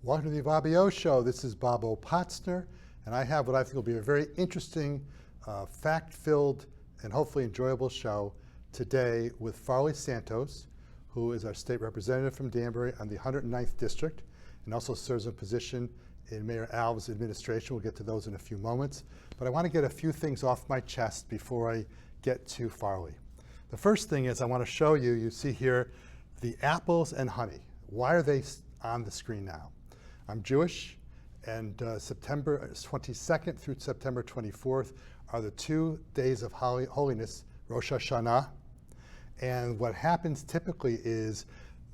Welcome to the Bobbio Show. This is Bobo Potzner, and I have what I think will be a very interesting, fact-filled, and hopefully enjoyable show today with Farley Santos, who is our state representative from Danbury on the 109th District, and also serves a position in Mayor Alves' administration. We'll get to those in a few moments. But I want to get a few things off my chest before I get to Farley. The first thing is I want to show you, you see here, the apples and honey. Why are they on the screen now? I'm Jewish, and September 22nd through September 24th are the 2 days of holiness, Rosh Hashanah. And what happens typically is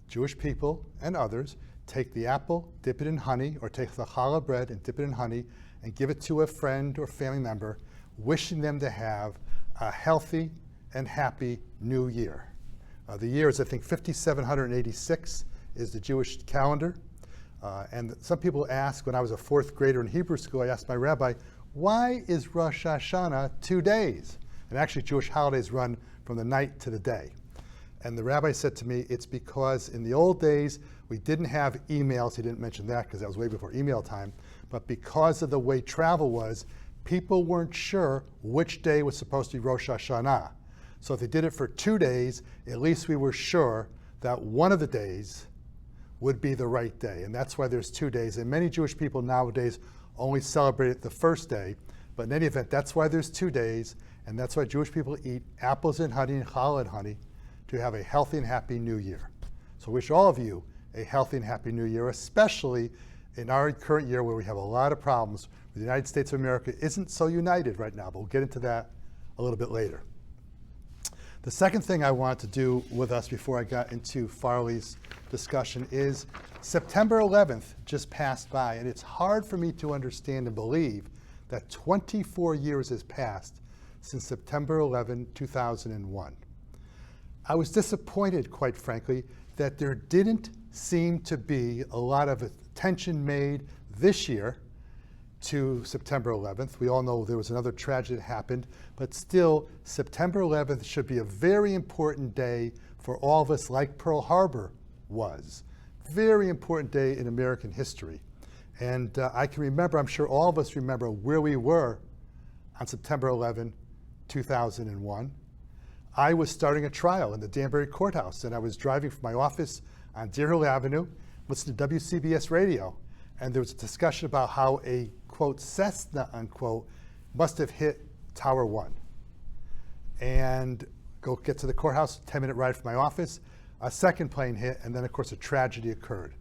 Jewish people and others take the apple, dip it in honey, or take the challah bread and dip it in honey, and give it to a friend or family member, wishing them to have a healthy and happy new year. The year is, I think, 5786 is the Jewish calendar. And some people ask, when I was a 4th grader in Hebrew school, I asked my rabbi, why is Rosh Hashanah 2 days? And actually, Jewish holidays run from the night to the day. And the rabbi said to me, it's because in the old days, we didn't have emails. He didn't mention that because that was way before email time. But because of the way travel was, people weren't sure which day was supposed to be Rosh Hashanah. So if they did it for 2 days, at least we were sure that one of the days would be the right day. And that's why there's 2 days. And many Jewish people nowadays only celebrate it the first day. But in any event, that's why there's 2 days. And that's why Jewish people eat apples and honey and challah and honey to have a healthy and happy new year. So I wish all of you a healthy and happy new year, especially in our current year where we have a lot of problems. The United States of America isn't so united right now, but we'll get into that a little bit later. The second thing I want to do with us before I got into Farley's discussion is September 11th just passed by, and it's hard for me to understand and believe that 24 years has passed since September 11, 2001. I was disappointed, quite frankly, that there didn't seem to be a lot of attention made this year to September 11th. We all know there was another tragedy that happened, but still, September 11th should be a very important day for all of us, like Pearl Harbor was. Very important day in American history. And I can remember, I'm sure all of us remember where we were on September 11, 2001. I was starting a trial in the Danbury courthouse, and I was driving from my office on Deer Hill Avenue, listening to WCBS radio, and there was a discussion about how a, quote, Cessna, unquote, must have hit Tower 1. And go get to the courthouse, 10-minute ride from my office, a second plane hit, and then, of course, a tragedy occurred.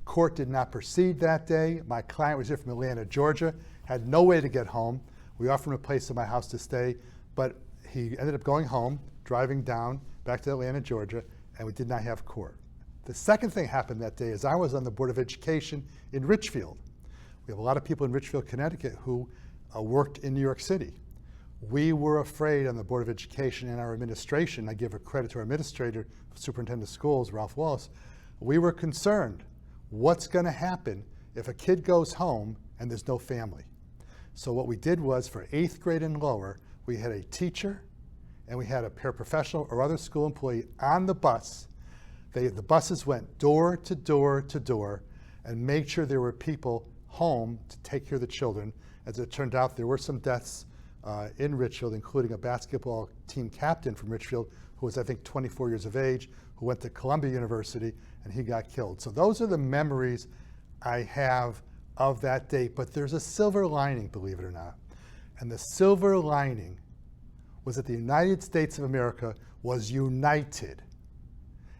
Court did not proceed that day. My client was here from Atlanta, Georgia, had no way to get home. We offered him a place in my house to stay, but he ended up going home, driving down back to Atlanta, Georgia, and we did not have court. The second thing happened that day is I was on the Board of Education in Richfield. We have a lot of people in Richfield, Connecticut who worked in New York City. We were afraid on the Board of Education and our administration, I give a credit to our administrator, Superintendent of Schools, Ralph Wallace, we were concerned, what's gonna happen if a kid goes home and there's no family? So what we did was for 8th grade and lower, we had a teacher and we had a paraprofessional or other school employee on the bus. The buses went door to door to door and made sure there were people home to take care of the children. As it turned out, there were some deaths in Richfield, including a basketball team captain from Richfield who was, I think, 24 years of age, who went to Columbia University, and he got killed. So those are the memories I have of that date, but there's a silver lining, believe it or not. And the silver lining was that the United States of America was united.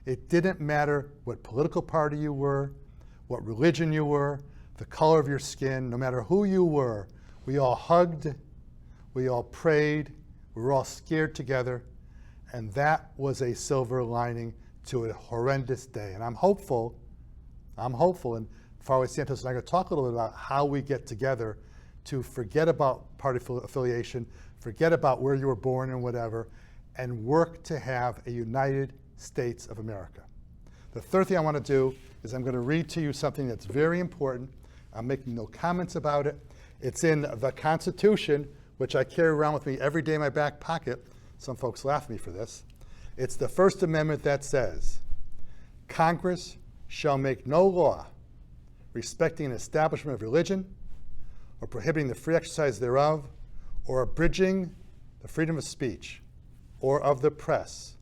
It didn't matter what political party you were, what religion you were, the color of your skin, no matter who you were, we all hugged, we all prayed, we were all scared together, and that was a silver lining to a horrendous day. And I'm hopeful, and Farley Santos and I are going to talk a little bit about how we get together to forget about party affiliation, forget about where you were born and whatever, and work to have a United States of America. The third thing I want to do is I'm going to read to you something that's very important. I'm making no comments about it. It's in the Constitution, which I carry around with me every day in my back pocket. Some folks laugh at me for this. It's the First Amendment that says, Congress shall make no law respecting an establishment of religion, or prohibiting the free exercise thereof, or abridging the freedom of speech, or of the press,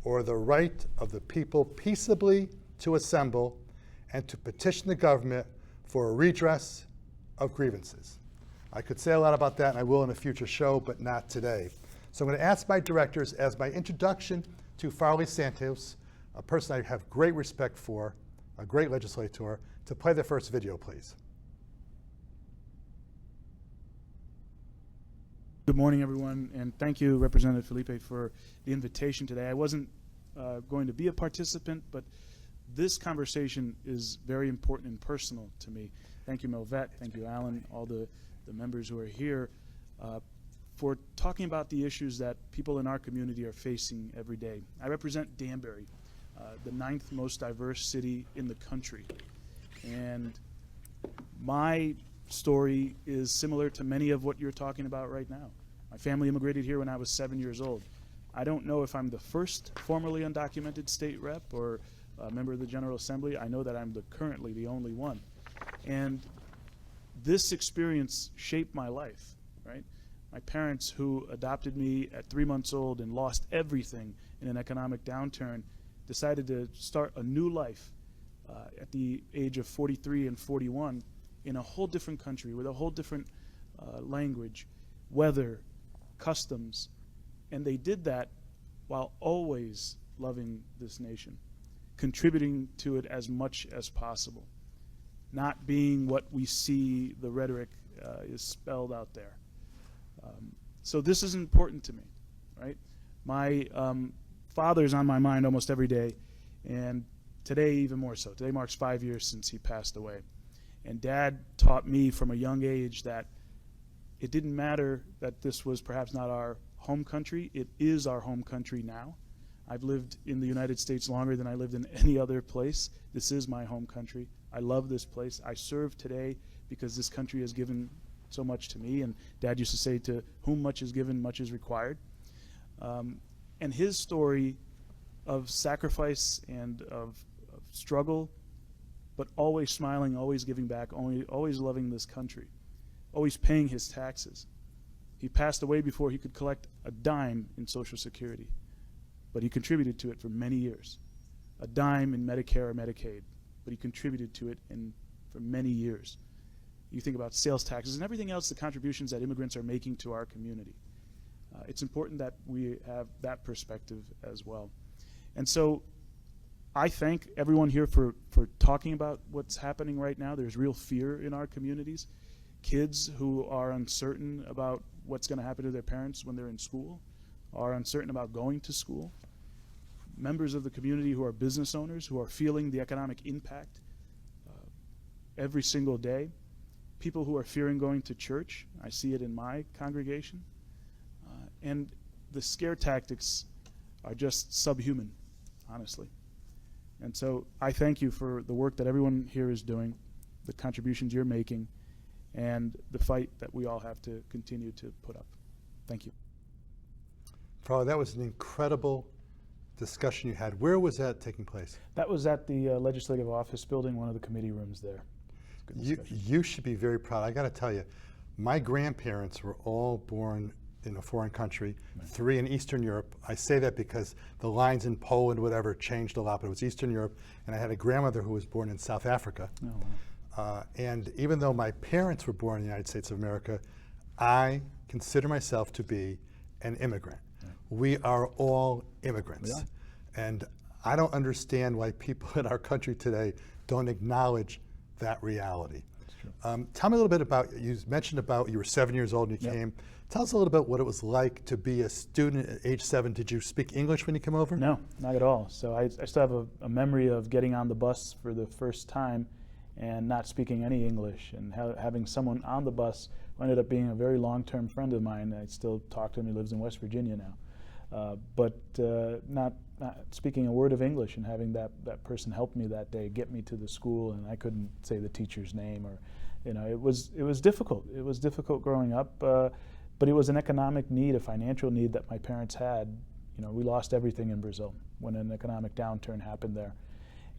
or the right of the people peaceably to assemble and to petition the government for a redress of grievances. I could say a lot about that, and I will in a future show, but not today. So I'm going to ask my directors, as my introduction to Farley Santos, a person I have great respect for, a great legislator, to play the first video, please. Good morning, everyone, and thank you, Representative Felipe, for the invitation today. I wasn't going to be a participant, but this conversation is very important and personal to me. Thank you, Melvette. Thank you, Alan, all the members who are here, for talking about the issues that people in our community are facing every day. I represent Danbury, the 9th most diverse city in the country. And my story is similar to many of what you're talking about right now. My family immigrated here when I was 7 years old. I don't know if I'm the first formerly undocumented state rep or a member of the General Assembly. I know that I'm currently the only one. And this experience shaped my life, right? My parents, who adopted me at 3 months old and lost everything in an economic downturn, decided to start a new life at the age of 43 and 41 in a whole different country with a whole different language, weather, customs, and they did that while always loving this nation, contributing to it as much as possible, not being what we see the rhetoric is spelled out there. So this is important to me, right? My father's on my mind almost every day, and today even more so. Today marks 5 years since he passed away. And Dad taught me from a young age that it didn't matter that this was perhaps not our home country. It is our home country now. I've lived in the United States longer than I lived in any other place. This is my home country. I love this place. I serve today because this country has given so much to me. And Dad used to say, to whom much is given, much is required. And his story of sacrifice and of struggle, but always smiling, always giving back, always loving this country, always paying his taxes. He passed away before he could collect a dime in Social Security, but he contributed to it for many years. A dime in Medicare or Medicaid, but he contributed to it for many years. You think about sales taxes and everything else, the contributions that immigrants are making to our community. It's important that we have that perspective as well. And so I thank everyone here for talking about what's happening right now. There's real fear in our communities. Kids who are uncertain about what's going to happen to their parents when they're in school, are uncertain about going to school. Members of the community who are business owners, who are feeling the economic impact every single day. People who are fearing going to church. I see it in my congregation. And the scare tactics are just subhuman, honestly. And so I thank you for the work that everyone here is doing, the contributions you're making, and the fight that we all have to continue to put up. Thank you. Farley, that was an incredible discussion you had. Where was that taking place? That was at the Legislative Office building, one of the committee rooms there. You should be very proud. I got to tell you, my grandparents were all born in a foreign country, right. 3 in Eastern Europe. I say that because the lines in Poland, whatever, changed a lot, but it was Eastern Europe. And I had a grandmother who was born in South Africa. Oh, wow. And even though my parents were born in the United States of America, I consider myself to be an immigrant. Right. We are all immigrants. We are. And I don't understand why people in our country today don't acknowledge that reality. Tell me a little bit about, you mentioned about you were 7 years old and you came. Tell us a little bit what it was like to be a student at age 7. Did you speak English when you came over? No, not at all. So I still have a memory of getting on the bus for the first time and not speaking any English, and having someone on the bus who ended up being a very long-term friend of mine. I still talk to him. He lives in West Virginia now. But not speaking a word of English, and having that person help me that day, get me to the school, and I couldn't say the teacher's name, or, you know, it was difficult. It was difficult growing up, but it was an economic need, a financial need that my parents had. You know, we lost everything in Brazil when an economic downturn happened there,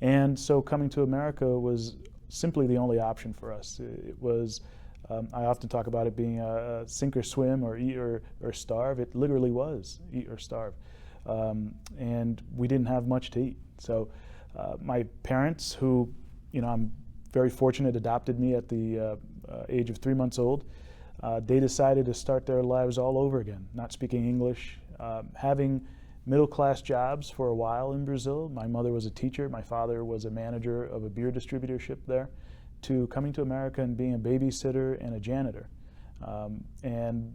and so coming to America was simply the only option for us. It was, I often talk about it being a sink or swim, or eat or starve. It literally was eat or starve. And we didn't have much to eat. So my parents, who, I'm very fortunate, adopted me at the age of 3 months old, they decided to start their lives all over again, not speaking English, having middle-class jobs for a while in Brazil. My mother was a teacher. My father was a manager of a beer distributorship there, to coming to America and being a babysitter and a janitor. And,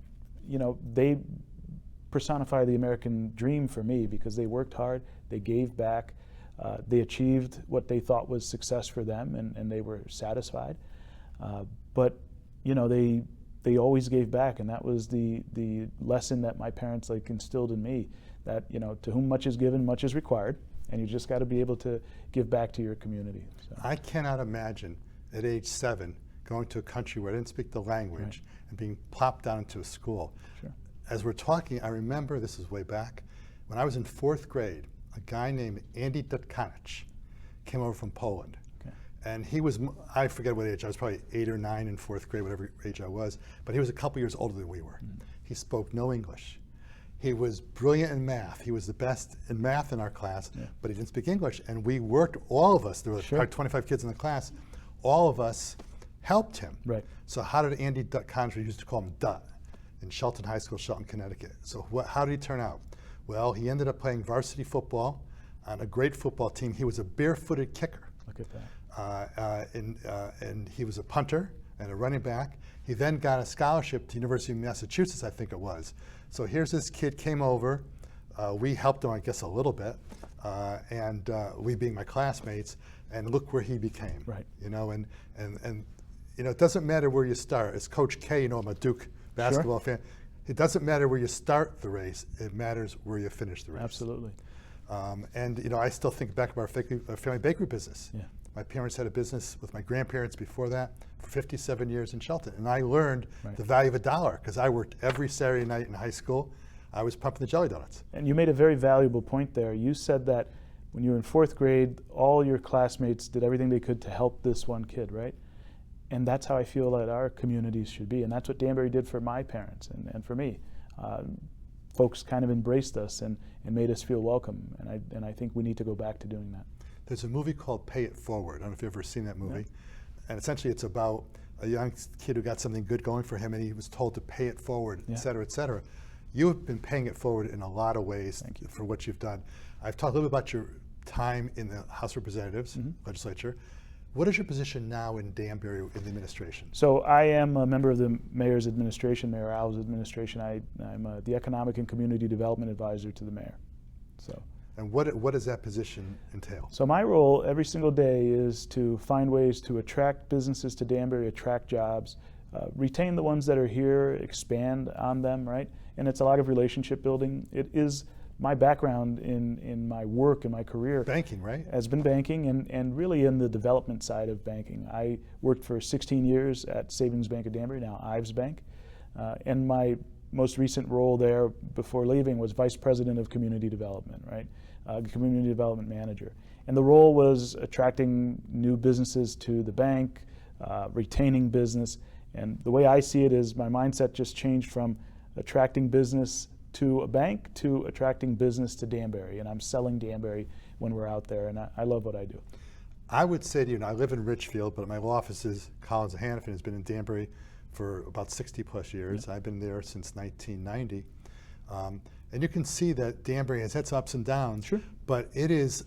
they personify the American dream for me, because they worked hard, they gave back, they achieved what they thought was success for them, and they were satisfied. But, they always gave back, and that was the lesson that my parents instilled in me, that to whom much is given, much is required, and you just got to be able to give back to your community. So. I cannot imagine at age 7 going to a country where I didn't speak the language, right, and being plopped down into a school. Sure. As we're talking, I remember, this is way back, when I was in 4th grade, a guy named Andy Dutkanich came over from Poland. And he was, I forget what age, I was probably 8 or 9 in 4th grade, whatever age I was, but he was a couple years older than we were. Mm-hmm. He spoke no English. He was brilliant in math. He was the best in math in our class, yeah, but he didn't speak English. And we worked, all of us, there were probably 25 kids in the class, all of us helped him. Right. So how did Andy Dutkanich, we used to call him Dut, in Shelton High School, Shelton, Connecticut. So how did he turn out? Well, he ended up playing varsity football on a great football team. He was a barefooted kicker. Look at that. And he was a punter and a running back. He then got a scholarship to University of Massachusetts, I think it was. So here's this kid, came over. We helped him, I guess, a little bit, and we being my classmates, and look where he became. Right. And it doesn't matter where you start. As Coach K, I'm a Duke basketball fan. It doesn't matter where you start the race. It matters where you finish the race. Absolutely. And I still think back about our family bakery business. Yeah. My parents had a business with my grandparents before that for 57 years in Shelton. And I learned right, the value of $1, because I worked every Saturday night in high school. I was pumping the jelly donuts. And you made a very valuable point there. You said that when you were in 4th grade, all your classmates did everything they could to help this one kid, right? And that's how I feel that our communities should be. And that's what Danbury did for my parents and for me. Folks kind of embraced us and made us feel welcome. And I think we need to go back to doing that. There's a movie called Pay It Forward. I don't know if you've ever seen that movie. Yeah. And essentially it's about a young kid who got something good going for him, and he was told to pay it forward, yeah, et cetera, et cetera. You have been paying it forward in a lot of ways for what you've done. I've talked a little bit about your time in the House of Representatives, mm-hmm, legislature. What is your position now in Danbury in the administration? So I am a member of the mayor's administration, Mayor Al's administration. I'm the Economic and Community Development Advisor to the mayor. And what does that position entail? So my role every single day is to find ways to attract businesses to Danbury, attract jobs, retain the ones that are here, expand on them, right? And it's a lot of relationship building. It is my background in my work and my career. Banking, right? Has been banking and really in the development side of banking. I worked for 16 years at Savings Bank of Danbury, now Ives Bank. And my most recent role there before leaving was Vice President of Community Development, right? Community Development Manager. And the role was attracting new businesses to the bank, retaining business. And the way I see it is my mindset just changed from attracting business to a bank to attracting business to Danbury. And I'm selling Danbury when we're out there, and I love what I do. I would say to you, I live in Richfield, but my law office is Collins of Hannafin, has been in Danbury for about 60 plus years. Yeah. I've been there since 1990. And you can see that Danbury has had some ups and downs, sure, but it is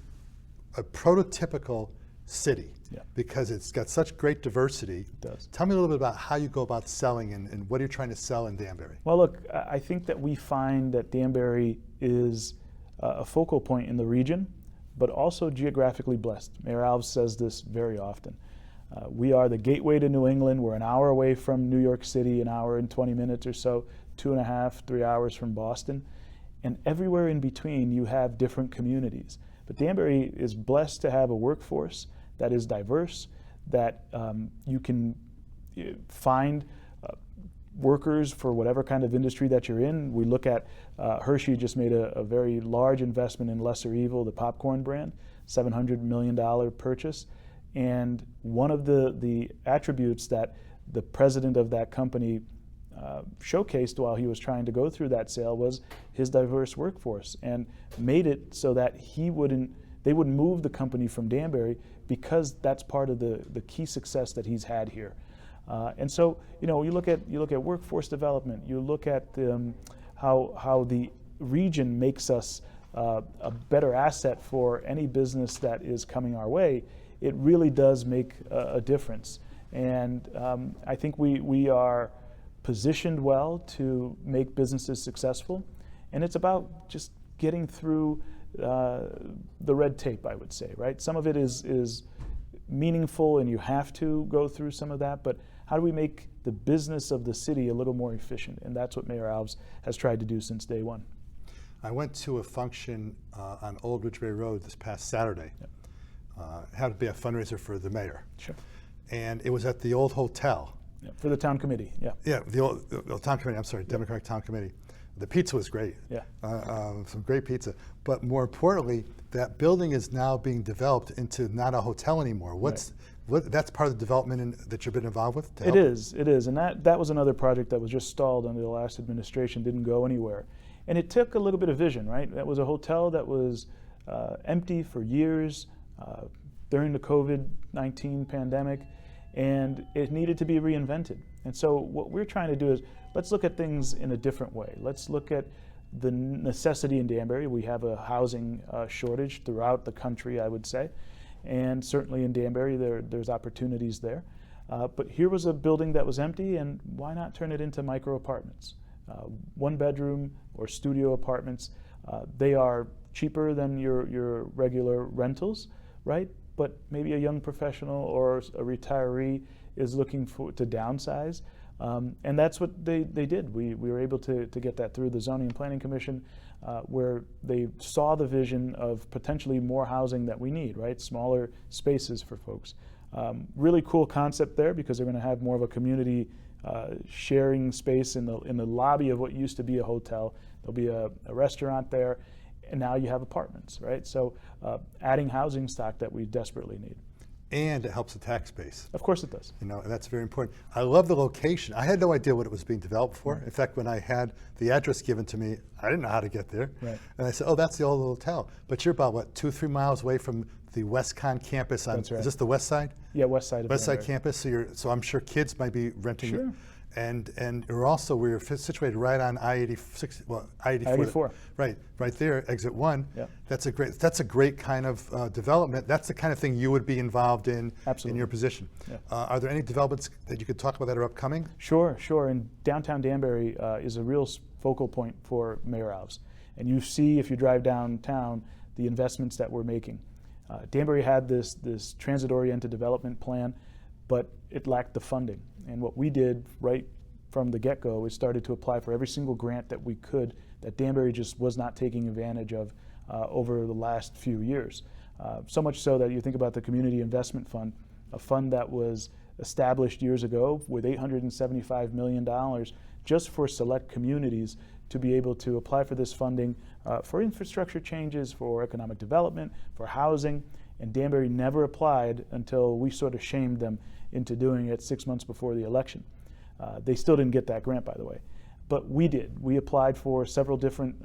a prototypical city, yeah, because it's got such great diversity. It does. Tell me a little bit about how you go about selling and what are you trying to sell in Danbury? Well, look, I think that we find that Danbury is a focal point in the region, but also geographically blessed. Mayor Alves says this very often. We are the gateway to New England. We're an hour away from New York City, an hour and 20 minutes or so, 2.5, 3 hours from Boston. And everywhere in between, you have different communities. But Danbury is blessed to have a workforce that is diverse, that you can find workers for whatever kind of industry that you're in. We look at Hershey just made a very large investment in Lesser Evil, the popcorn brand, $700 million purchase. And one of the attributes that the president of that company showcased while he was trying to go through that sale was his diverse workforce, and made it so that they wouldn't move the company from Danbury, because that's part of the key success that he's had here. And so, you look at workforce development, you look at how the region makes us a better asset for any business that is coming our way. It really does make a difference. And I think we are positioned well to make businesses successful. And it's about just getting through the red tape, I would say, right? Some of it is meaningful, and you have to go through some of that, but how do we make the business of the city a little more efficient? And that's what Mayor Alves has tried to do since day one. I went to a function on Old Ridgeway Road this past Saturday. Yep. It had to be a fundraiser for the mayor. Sure. And it was at the old hotel. Yeah, for the town committee, yeah. Yeah, the old town committee, I'm sorry, Democratic Town Committee. The pizza was great. Yeah. Some great pizza. But more importantly, that building is now being developed into not a hotel anymore. That's part of the development that you've been involved with? It is, and that was another project that was just stalled under the last administration, didn't go anywhere. And it took a little bit of vision, right? That was a hotel that was empty for years during the COVID-19 pandemic, and it needed to be reinvented. And so what we're trying to do is, let's look at things in a different way. Let's look at the necessity in Danbury. We have a housing shortage throughout the country, I would say. And certainly in Danbury, there's opportunities there. But here was a building that was empty, and why not turn it into micro apartments? 1 bedroom or studio apartments. They are cheaper than your regular rentals, right? But maybe a young professional or a retiree is looking to downsize. And that's what they did. We were able to get that through the Zoning and Planning Commission, where they saw the vision of potentially more housing that we need, right? Smaller spaces for folks. Really cool concept there, because they're going to have more of a community sharing space in the lobby of what used to be a hotel. There'll be a restaurant there, and now you have apartments, right? So adding housing stock that we desperately need. And it helps the tax base. Of course it does. And that's very important. I love the location. I had no idea what it was being developed for. In fact, when I had the address given to me, I didn't know how to get there. Right. And I said, oh, that's the old hotel. But you're about, what, 2-3 miles away from the WestCon campus. That's right. Is this the west side? Yeah, west side of West side Danbury. campus. So I'm sure kids might be renting. Sure. And we're situated right on I-86, well, I-84. I-84. Right there, exit 1. Yep. That's a great kind of development. That's the kind of thing you would be involved in. Absolutely. In your position. Yep. Are there any developments that you could talk about that are upcoming? Sure. And downtown Danbury is a real focal point for Mayor Alves. And you see, if you drive downtown, the investments that we're making. Danbury had this transit-oriented development plan, but it lacked the funding. And what we did right from the get-go is started to apply for every single grant that we could, that Danbury just was not taking advantage of over the last few years. So much so that you think about the Community Investment Fund, a fund that was established years ago with $875 million just for select communities to be able to apply for this funding for infrastructure changes, for economic development, for housing. And Danbury never applied until we sort of shamed them into doing it 6 months before the election. They still didn't get that grant, by the way. But we did. We applied for several different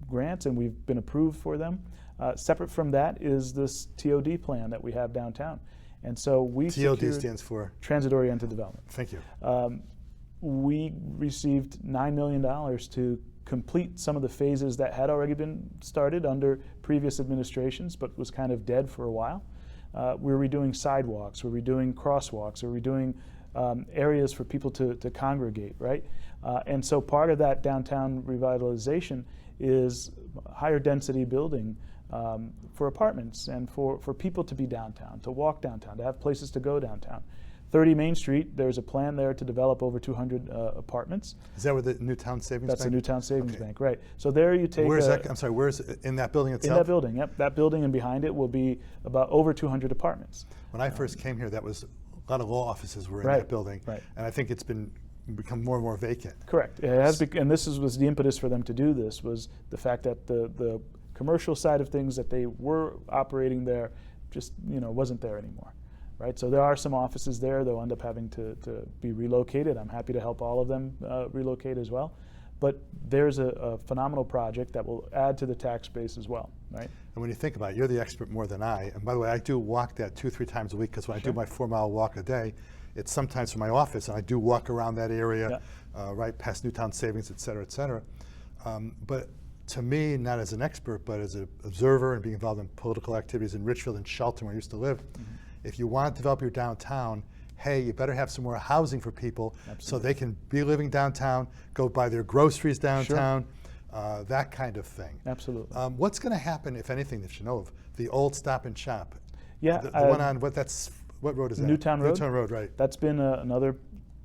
grants, and we've been approved for them. Separate from that is this TOD plan that we have downtown. And so we TOD stands for? Transit-Oriented Development. Thank you. We received $9 million to complete some of the phases that had already been started under previous administrations, but was kind of dead for a while. We're redoing sidewalks, we're redoing crosswalks, we're redoing areas for people to congregate, right? And so part of that downtown revitalization is higher density building for apartments and for people to be downtown, to walk downtown, to have places to go downtown. 30 Main Street, there's a plan there to develop over 200 apartments. Is that where the Newtown Savings Bank? That's the Newtown Savings Bank, right. So there you take Where's that? I'm sorry, where's in that building itself? In that building, yep. That building and behind it will be about over 200 apartments. When I first came here, that was a lot of law offices were in Right, that building. right. And I think it's become more and more vacant. Correct. It has and this was the impetus for them to do this, was the fact that the commercial side of things that they were operating there just wasn't there anymore. right? So there are some offices there. They'll end up having to be relocated. I'm happy to help all of them relocate as well. But there's a phenomenal project that will add to the tax base as well, right? And when you think about it, you're the expert more than I. And by the way, I do walk that 2-3 times a week, because when I do my 4-mile walk a day, it's sometimes from my office, and I do walk around that area, right past Newtown Savings, et cetera, et cetera. But to me, not as an expert, but as an observer and being involved in political activities in Richfield and Shelton, where I used to live, if you want to develop your downtown, hey, you better have some more housing for people so they can be living downtown, go buy their groceries downtown, that kind of thing. Absolutely. What's going to happen, if anything, that you know of? The old Stop and Shop. Yeah. The one on, what road is that? Newtown Road. Newtown Road, right. That's been another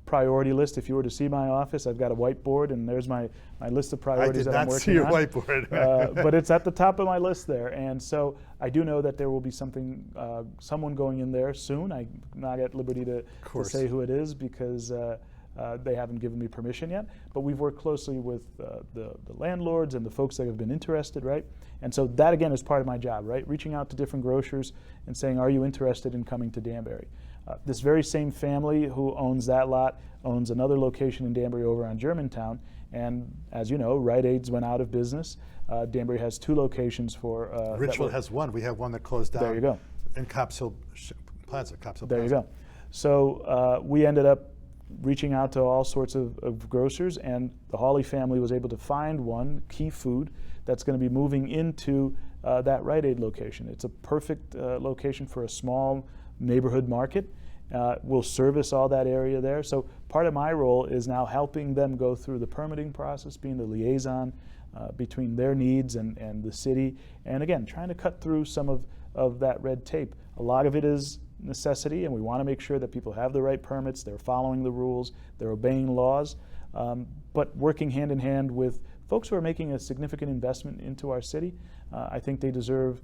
priority list. If you were to see my office, I've got a whiteboard, and there's my list of priorities that I'm working on. I did not see your whiteboard. But it's at the top of my list there. And so I do know that there will be someone going in there soon. I'm not at liberty to say who it is, because they haven't given me permission yet. But we've worked closely with the landlords and the folks that have been interested, right? And so that, again, is part of my job, right? Reaching out to different grocers and saying, are you interested in coming to Danbury? This very same family who owns that lot owns another location in Danbury over on Germantown. And as you know, Rite Aid's went out of business. Danbury has 2 locations for... Richfield has one. We have one that closed down. There you go. In Cops Hill Plaza. There you go. So we ended up reaching out to all sorts of grocers, and the Hawley family was able to find one, Key Food, that's going to be moving into that Rite Aid location. It's a perfect location for a small neighborhood market. We'll service all that area there. So part of my role is now helping them go through the permitting process, being the liaison between their needs and the city, and again, trying to cut through some of that red tape. A lot of it is necessity, and we want to make sure that people have the right permits, they're following the rules, they're obeying laws, but working hand in hand with folks who are making a significant investment into our city. I think they deserve,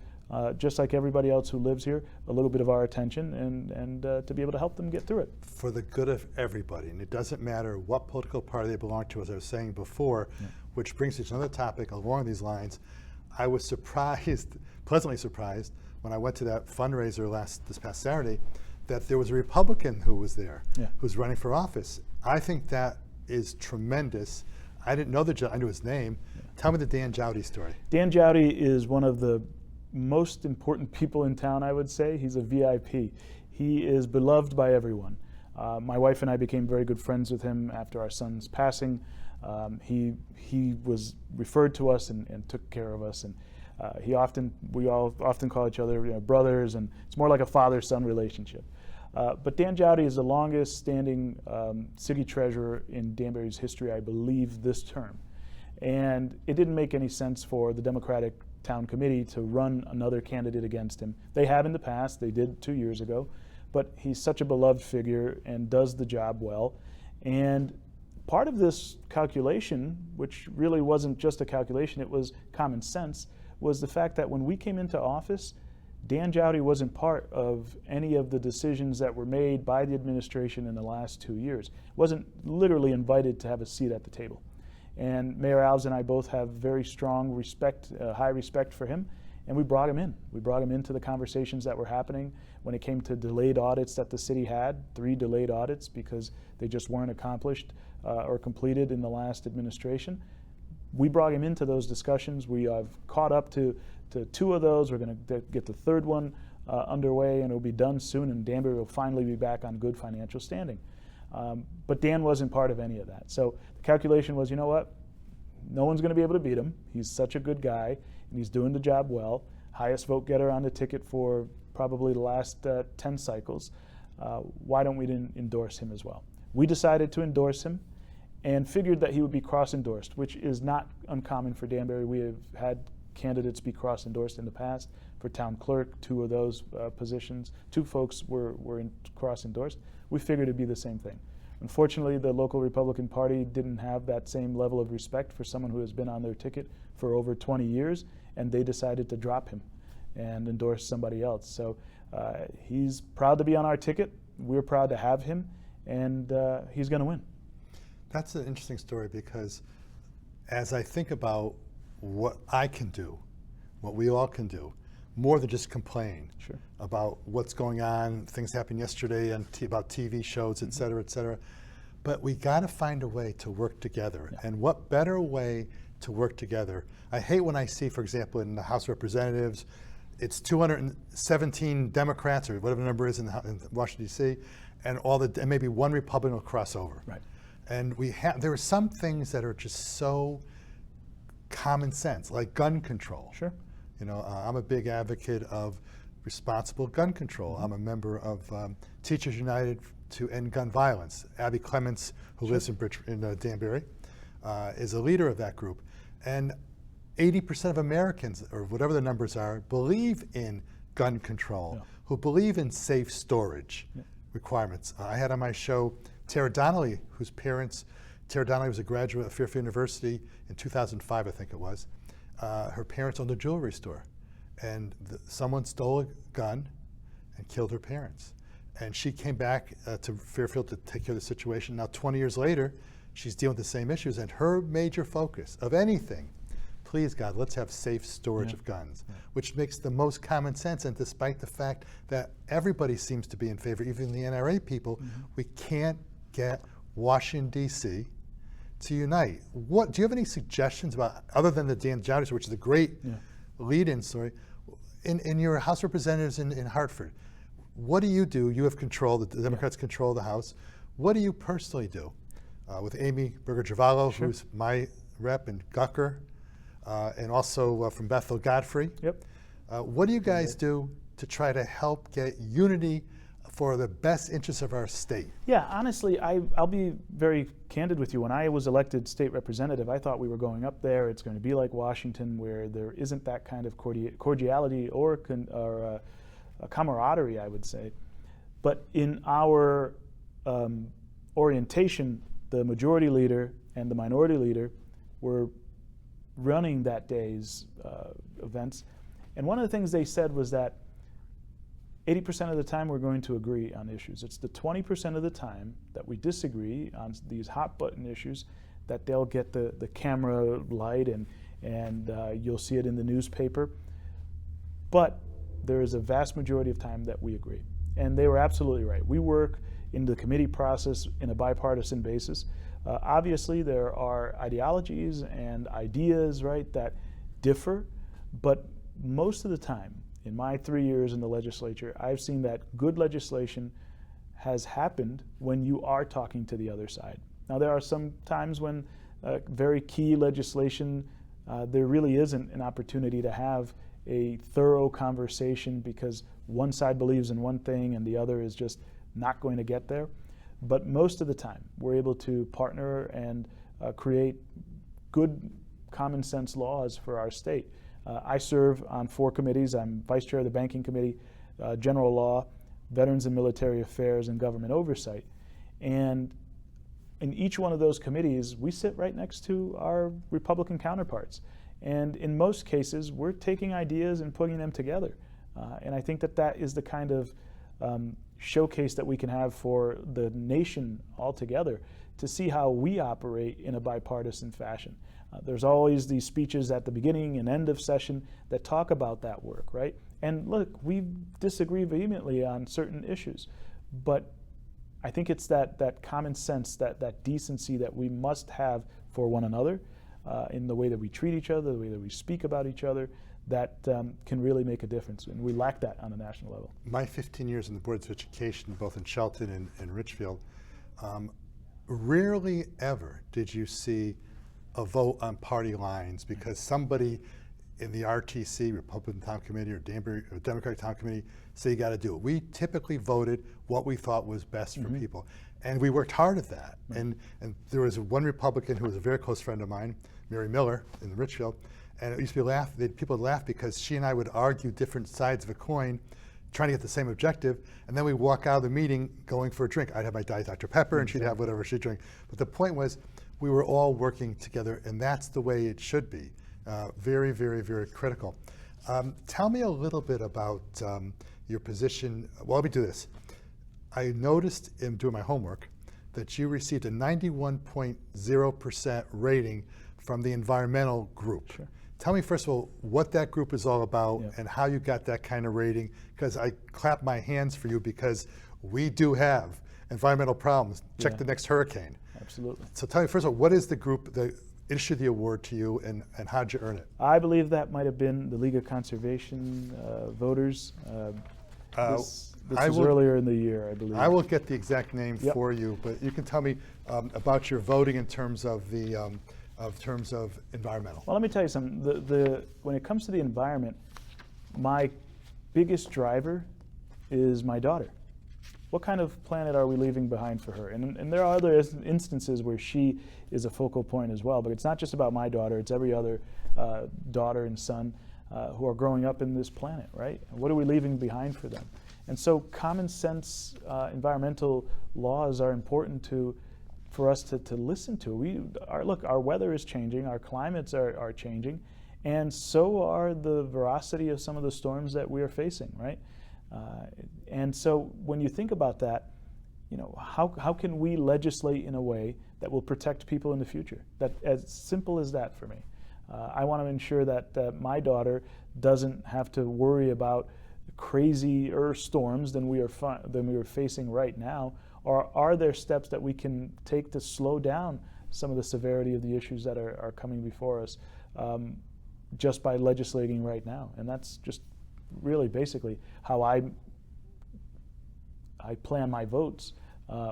just like everybody else who lives here, a little bit of our attention, and to be able to help them get through it. For the good of everybody, and it doesn't matter what political party they belong to, as I was saying before, which brings us to another topic along these lines. I was surprised, pleasantly surprised, when I went to that fundraiser this past Saturday, that there was a Republican who was there, who's running for office. I think that is tremendous. I didn't know I knew his name. Tell me the Dan Jowdy story. Dan Jowdy is one of the most important people in town, I would say. He's a VIP. He is beloved by everyone. My wife and I became very good friends with him after our son's passing. He was referred to us and took care of us, and we all often call each other brothers, and it's more like a father-son relationship. But Dan Jowdy is the longest standing city treasurer in Danbury's history, I believe, this term. And it didn't make any sense for the Democratic Town Committee to run another candidate against him. They have in the past, they did 2 years ago, but he's such a beloved figure and does the job well. And part of this calculation, which really wasn't just a calculation, it was common sense, was the fact that when we came into office, Dan Jowdy wasn't part of any of the decisions that were made by the administration in the last 2 years. Wasn't literally invited to have a seat at the table. And Mayor Alves and I both have very strong respect, high respect for him, and we brought him in. We brought him into the conversations that were happening when it came to delayed audits that the city had, 3 delayed audits because they just weren't accomplished or completed in the last administration. We brought him into those discussions. We have caught up to 2 of those. We're going to get the 3rd one underway, and it'll be done soon, and Danbury will finally be back on good financial standing. But Dan wasn't part of any of that. So the calculation was, you know what? No one's going to be able to beat him. He's such a good guy, and he's doing the job well. Highest vote getter on the ticket for probably the last 10 cycles. Why don't we endorse him as well? We decided to endorse him and figured that he would be cross-endorsed, which is not uncommon for Danbury. We have had candidates be cross-endorsed in the past. For town clerk, 2 of those positions, 2 folks were cross-endorsed. We figured it'd be the same thing. Unfortunately, the local Republican Party didn't have that same level of respect for someone who has been on their ticket for over 20 years, and they decided to drop him and endorse somebody else. So he's proud to be on our ticket. We're proud to have him, and he's going to win. That's an interesting story, because as I think about what I can do, what we all can do, more than just complain Sure. about what's going on, things happened yesterday and about TV shows, et cetera, et cetera. But we got to find a way to work together. Yeah. And what better way to work together? I hate when I see, for example, in the House of Representatives, it's 217 Democrats or whatever the number is in Washington, D.C., and maybe one Republican will cross over. Right. And there are some things that are just so common sense, like gun control. Sure. You know, I'm a big advocate of responsible gun control. I'm a member of Teachers United to End Gun Violence. Abby Clements, who lives in Danbury, is a leader of that group. And 80% of Americans, or whatever the numbers are, believe in gun control, who believe in safe storage requirements. I had on my show Tara Donnelly, Tara Donnelly was a graduate of Fairfield University in 2005, I think it was. Her parents owned a jewelry store, and someone stole a gun and killed her parents. And she came back to Fairfield to take care of the situation. Now, 20 years later, she's dealing with the same issues, and her major focus of anything, please God, let's have safe storage of guns, which makes the most common sense. And despite the fact that everybody seems to be in favor, even the NRA people, we can't get Washington, D.C. to unite. Do you have any suggestions about, other than the Dan Jowdy, which is a great lead-in story, in your House of Representatives in Hartford? What do? You have control, the Democrats control the House. What do you personally do? With Amy Berger-Javallo, who's my rep, and Gucker, and also from Bethel Godfrey. Yep. What do you guys do to try to help get unity for the best interests of our state? Yeah, honestly, I'll be very candid with you. When I was elected state representative, I thought we were going up there. It's going to be like Washington, where there isn't that kind of cordiality or camaraderie, I would say. But in our orientation, the majority leader and the minority leader were running that day's events. And one of the things they said was that 80% of the time we're going to agree on issues. It's the 20% of the time that we disagree on these hot button issues that they'll get the camera light and you'll see it in the newspaper. But there is a vast majority of time that we agree. And they were absolutely right. We work in the committee process in a bipartisan basis. Obviously, there are ideologies and ideas, right, that differ, but most of the time, in my 3 years in the legislature, I've seen that good legislation has happened when you are talking to the other side. Now, there are some times when very key legislation, there really isn't an opportunity to have a thorough conversation because one side believes in one thing and the other is just not going to get there. But most of the time, we're able to partner and create good common sense laws for our state. I serve on 4 committees. I'm vice chair of the banking committee, general law, veterans and military affairs, and government oversight. And in each one of those committees, we sit right next to our Republican counterparts. And in most cases, we're taking ideas and putting them together. And I think that is the kind of showcase that we can have for the nation altogether to see how we operate in a bipartisan fashion. There's always these speeches at the beginning and end of session that talk about that work, right? And look, we disagree vehemently on certain issues, but I think it's that common sense, that decency that we must have for one another in the way that we treat each other, the way that we speak about each other, that can really make a difference, and we lack that on a national level. My 15 years in the boards of education, both in Shelton and Richfield, rarely ever did you see a vote on party lines because somebody in the RTC, Republican Town Committee, or Danbury or Democratic Town Committee, say you got to do it. We typically voted what we thought was best for people, and we worked hard at that. And there was one Republican who was a very close friend of mine, Mary Miller, in Richfield, and it used to be people would laugh because she and I would argue different sides of a coin, trying to get the same objective, and then we walk out of the meeting going for a drink. I'd have my Diet Dr. Pepper, and she'd have whatever she'd drink. But the point was, we were all working together, and that's the way it should be. Very, very, very critical. Tell me a little bit about your position. Well, let me do this. I noticed in doing my homework that you received a 91.0% rating from the environmental group. Sure. Tell me, first of all, what that group is all about Yeah. and how you got that kind of rating, because I clap my hands for you because we do have environmental problems. Check Yeah. the next hurricane. Absolutely. So tell me, first of all, what is the group that issued the award to you, and how'd you earn it? I believe that might have been the League of Conservation voters. This I was will- earlier in the year, I believe. I will get the exact name Yep. for you, but you can tell me about your voting in terms of the environmental. Well, let me tell you something. When it comes to the environment, my biggest driver is my daughter. What kind of planet are we leaving behind for her? And there are other instances where she is a focal point as well, but it's not just about my daughter, it's every other daughter and son who are growing up in this planet, right? And what are we leaving behind for them? And so common sense environmental laws are important for us to listen to. Our weather is changing, our climates are changing, and so are the veracity of some of the storms that we are facing, right? And so when you think about that, how can we legislate in a way that will protect people in the future? That, as simple as that for me. I want to ensure that my daughter doesn't have to worry about crazier storms than we are facing right now. Or are there steps that we can take to slow down some of the severity of the issues that are coming before us just by legislating right now? And that's just really basically how I plan my votes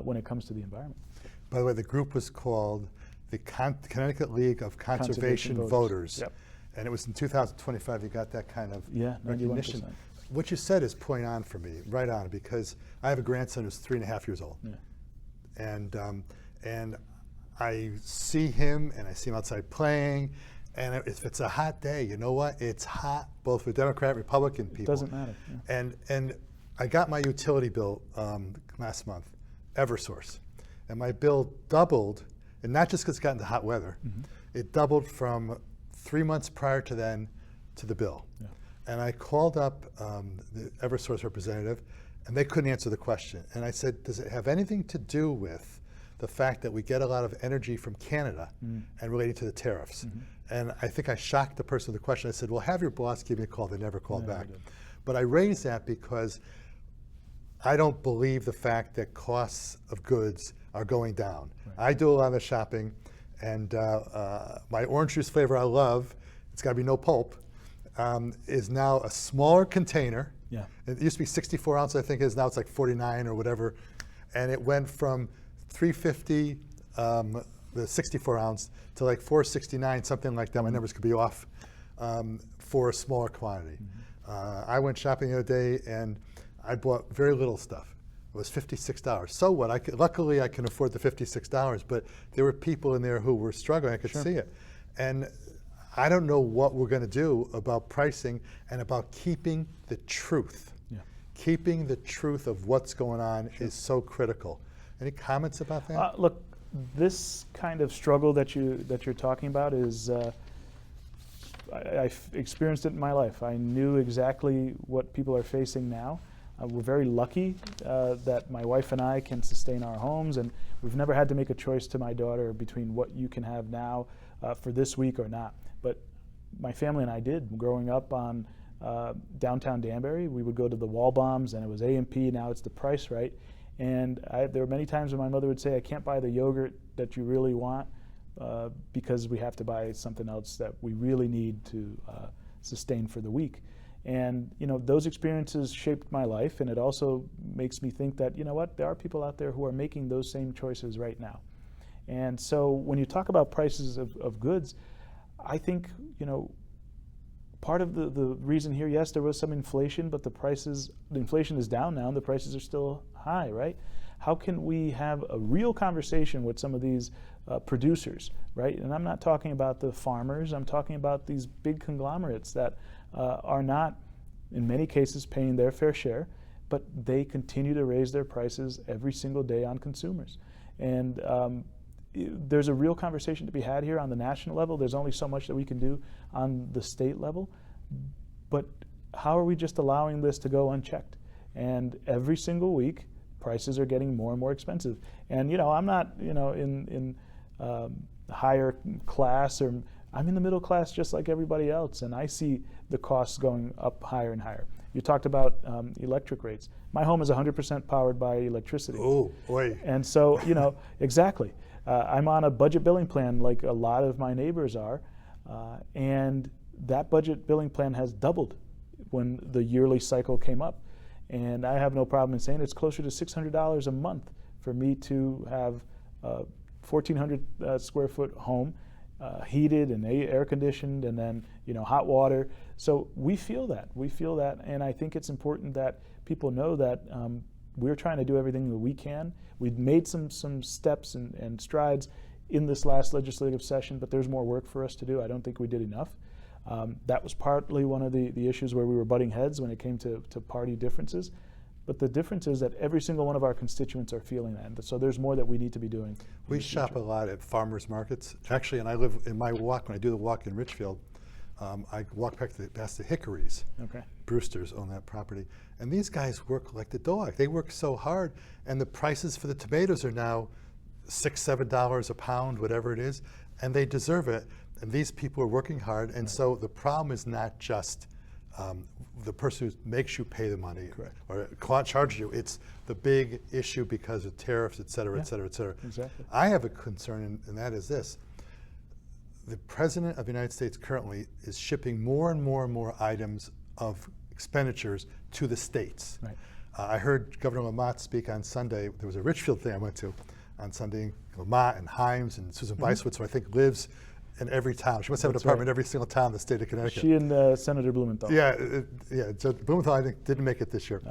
when it comes to the environment. By the way, the group was called the Connecticut League of Conservation Voters. Yep. And it was in 2025 you got that kind of Yeah, 91%. recognition. What you said is point on for me, right on, because I have a grandson who's 3.5 years old. Yeah. And I see him and I see him outside playing, and if it's a hot day, you know what? It's hot both for Democrat, Republican people. It doesn't matter. Yeah. And I got my utility bill last month, Eversource, and my bill doubled, and not just because it got into hot weather, it doubled from 3 months prior to then to the bill. Yeah. And I called up the Eversource representative, and they couldn't answer the question. And I said, does it have anything to do with the fact that we get a lot of energy from Canada and relating to the tariffs? And I think I shocked the person with the question. I said, well, have your boss give me a call. They never called back. Did. But I raised that because I don't believe the fact that costs of goods are going down. Right. I do a lot of the shopping, and my orange juice flavor I love, it's got to be no pulp, is now a smaller container. Yeah. It used to be 64 ounce, I think it is. Now it's like 49 or whatever. And it went from $3.50, the 64 ounce, to like $4.69, something like that. My numbers could be off, for a smaller quantity. I went shopping the other day and I bought very little stuff. It was $56. So what? Luckily, I can afford the $56, but there were people in there who were struggling. I could see it. And I don't know what we're going to do about pricing and about keeping the truth. Yeah. Keeping the truth of what's going on is so critical. Any comments about that? Look, this kind of struggle that you're talking about is I've experienced it in my life. I knew exactly what people are facing now. We're very lucky that my wife and I can sustain our homes, and we've never had to make a choice to my daughter between what you can have now for this week or not. But my family and I did. Growing up on downtown Danbury, we would go to the Wall Bombs, and it was A&P. Now it's the Price Right. And there were many times when my mother would say, I can't buy the yogurt that you really want because we have to buy something else that we really need to sustain for the week. And those experiences shaped my life, and it also makes me think that, there are people out there who are making those same choices right now. And so when you talk about prices of goods, I think, part of the reason here, yes, there was some inflation, but the inflation is down now and the prices are still high, right? How can we have a real conversation with some of these producers, right? And I'm not talking about the farmers, I'm talking about these big conglomerates that are not, in many cases, paying their fair share, but they continue to raise their prices every single day on consumers. And there's a real conversation to be had here on the national level. There's only so much that we can do on the state level. But how are we just allowing this to go unchecked? And every single week, prices are getting more and more expensive. And I'm not in higher class, or I'm in the middle class just like everybody else, and I see the costs going up higher and higher. You talked about electric rates. My home is 100% powered by electricity. Oh, boy. And so, exactly. I'm on a budget billing plan like a lot of my neighbors are, and that budget billing plan has doubled when the yearly cycle came up. And I have no problem in saying it's closer to $600 a month for me to have a 1,400 square foot home, heated and air conditioned, and then hot water. So we feel that, and I think it's important that people know that we're trying to do everything that we can. We've made some steps and strides in this last legislative session, but there's more work for us to do. I don't think we did enough. That was partly one of the issues where we were butting heads when it came to party differences. But the difference is that every single one of our constituents are feeling that. And so there's more that we need to be doing. We shop a lot at farmers markets. Actually, and I live in my walk, when I do the walk in Richfield, I walk past the Hickories. Okay. Brewsters own that property. And these guys work like the dog. They work so hard. And the prices for the tomatoes are now $6, $7 a pound, whatever it is. And they deserve it. And these people are working hard. And so the problem is not just the person who makes you pay the money. Correct. Or charges you. It's the big issue because of tariffs, et cetera, et cetera, et cetera. Exactly. I have a concern, and that is this. The President of the United States currently is shipping more and more and more items of expenditures to the states. Right. I heard Governor Lamont speak on Sunday. There was a Richfield thing I went to on Sunday. Lamont and Himes and Susan Weisswitz, who I think lives in every town. She must have an apartment in every single town in the state of Connecticut. She and Senator Blumenthal. Yeah. So Blumenthal, I think, didn't make it this year.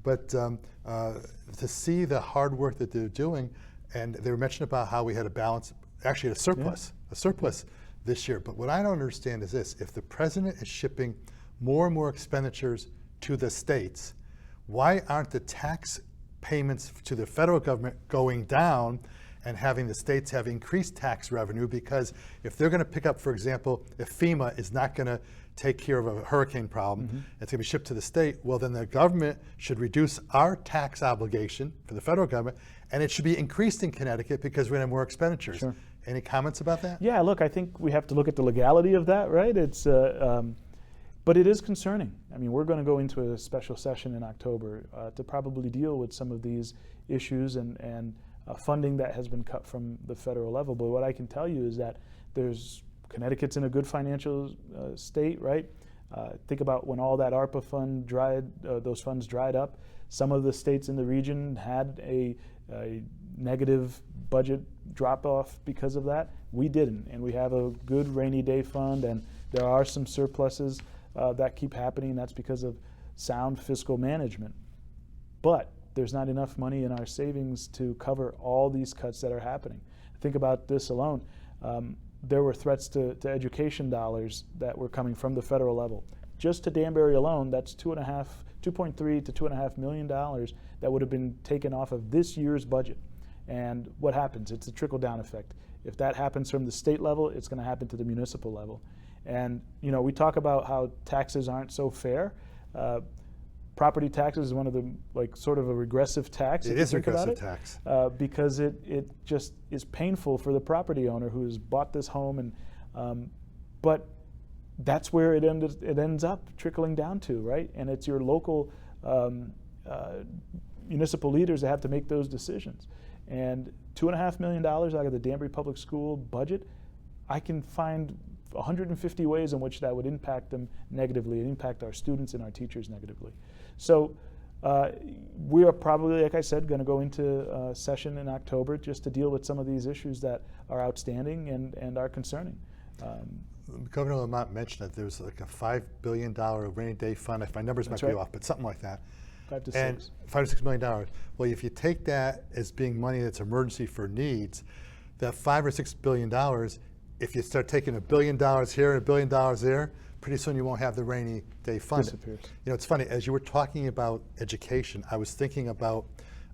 But to see the hard work that they're doing, and they were mentioning about how we had a balance, actually a surplus this year. But what I don't understand is this: if the president is shipping more and more expenditures to the states, why aren't the tax payments to the federal government going down and having the states have increased tax revenue? Because if they're going to pick up, for example, if FEMA is not going to take care of a hurricane problem, it's going to be shipped to the state, well, then the government should reduce our tax obligation for the federal government, and it should be increased in Connecticut because we're going to have more expenditures. Sure. Any comments about that? Yeah, look, I think we have to look at the legality of that, right? It's, but it is concerning. I mean, we're going to go into a special session in October to probably deal with some of these issues and funding that has been cut from the federal level. But what I can tell you is that Connecticut's in a good financial state, right? Think about when all that ARPA fund those funds dried up. Some of the states in the region had a negative budget drop off because of that. We didn't, and we have a good rainy day fund, and there are some surpluses that keep happening. That's because of sound fiscal management. But there's not enough money in our savings to cover all these cuts that are happening. Think about this alone. There were threats to education dollars that were coming from the federal level. Just to Danbury alone, that's $2.3 to $2.5 million that would have been taken off of this year's budget. And what happens? It's a trickle-down effect. If that happens from the state level, it's going to happen to the municipal level. And we talk about how taxes aren't so fair. Property taxes is one of the sort of a regressive tax. It is a regressive tax because it just is painful for the property owner who has bought this home, and but that's where it ends up trickling down to, right? And it's your local municipal leaders that have to make those decisions. And $2.5 million out of the Danbury Public School budget, I can find 150 ways in which that would impact them negatively and impact our students and our teachers negatively. So we are probably, like I said, going to go into session in October just to deal with some of these issues that are outstanding and are concerning. Governor Lamont mentioned that there's like a $5 billion rainy day fund. If my numbers might be off, but something like that. 5 to 6. And $5 to $6 million. Well, if you take that as being money that's emergency for needs, that $5 or $6 billion, if you start taking $1 billion here and $1 billion there, pretty soon you won't have the rainy day fund. Disappears. It's funny, as you were talking about education, I was thinking about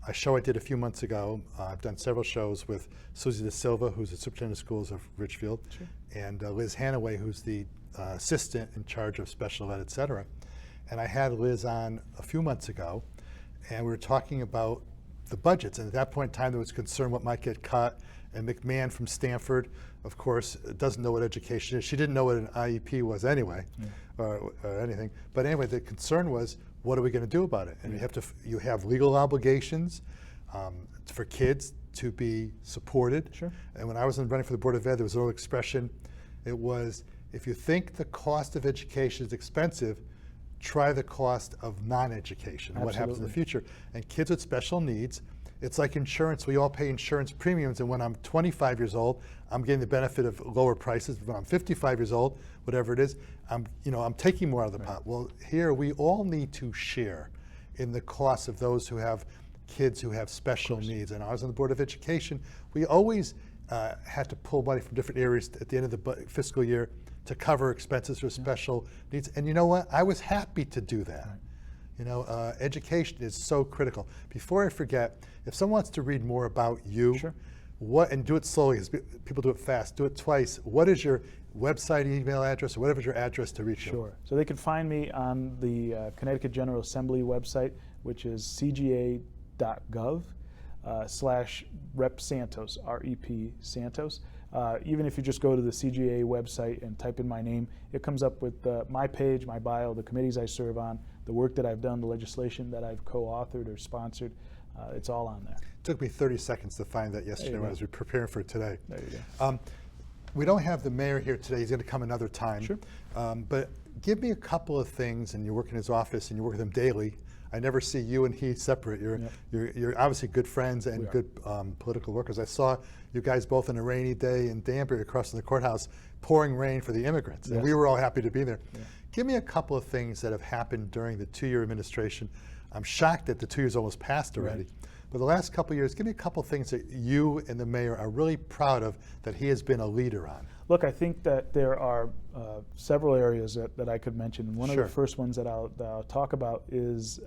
a show I did a few months ago. I've done several shows with Susie Da Silva, who's the superintendent of schools of Richfield, and Liz Hanaway, who's the assistant in charge of special ed, et cetera. And I had Liz on a few months ago, and we were talking about the budgets. And at that point in time, there was concern what might get cut. And McMahon from Stanford, of course, doesn't know what education is. She didn't know what an IEP was anyway, or anything. But anyway, the concern was, what are we going to do about it? And you have legal obligations for kids to be supported. Sure. And when I was running for the Board of Ed, there was an old expression. It was, if you think the cost of education is expensive, try the cost of non-education and what happens in the future. And kids with special needs, it's like insurance. We all pay insurance premiums, and when I'm 25 years old, I'm getting the benefit of lower prices. When I'm 55 years old, whatever it is, I'm taking more out of the pot. Well, here we all need to share in the costs of those who have kids who have special needs. And I was on the Board of Education. We always had to pull money from different areas at the end of the fiscal year to cover expenses for special needs. And you know what? I was happy to do that. Education is so critical. Before I forget, if someone wants to read more about you, and do it slowly, because people do it fast, do it twice. What is your website, email address, or whatever is your address to reach you? Sure. So they can find me on the Connecticut General Assembly website, which is cga.gov/Rep Santos, R-E-P Santos. Even if you just go to the CGA website and type in my name, it comes up with my page, my bio, the committees I serve on, the work that I've done, the legislation that I've co-authored or sponsored. It's all on there. It took me 30 seconds to find that yesterday when I was preparing for today. There you go. We don't have the mayor here today. He's going to come another time. Sure. But give me a couple of things, and you work in his office and you work with him daily. I never see you and he separate. You're obviously good friends and good political workers. I saw you guys both on a rainy day in Danbury across from the courthouse, pouring rain for the immigrants, and we were all happy to be there. Give me a couple of things that have happened during the 2-year administration. I'm shocked that the 2 years almost passed already. But the last couple of years, give me a couple of things that you and the mayor are really proud of that he has been a leader on. Look, I think that there are several areas that I could mention. And one of the first ones that I'll talk about is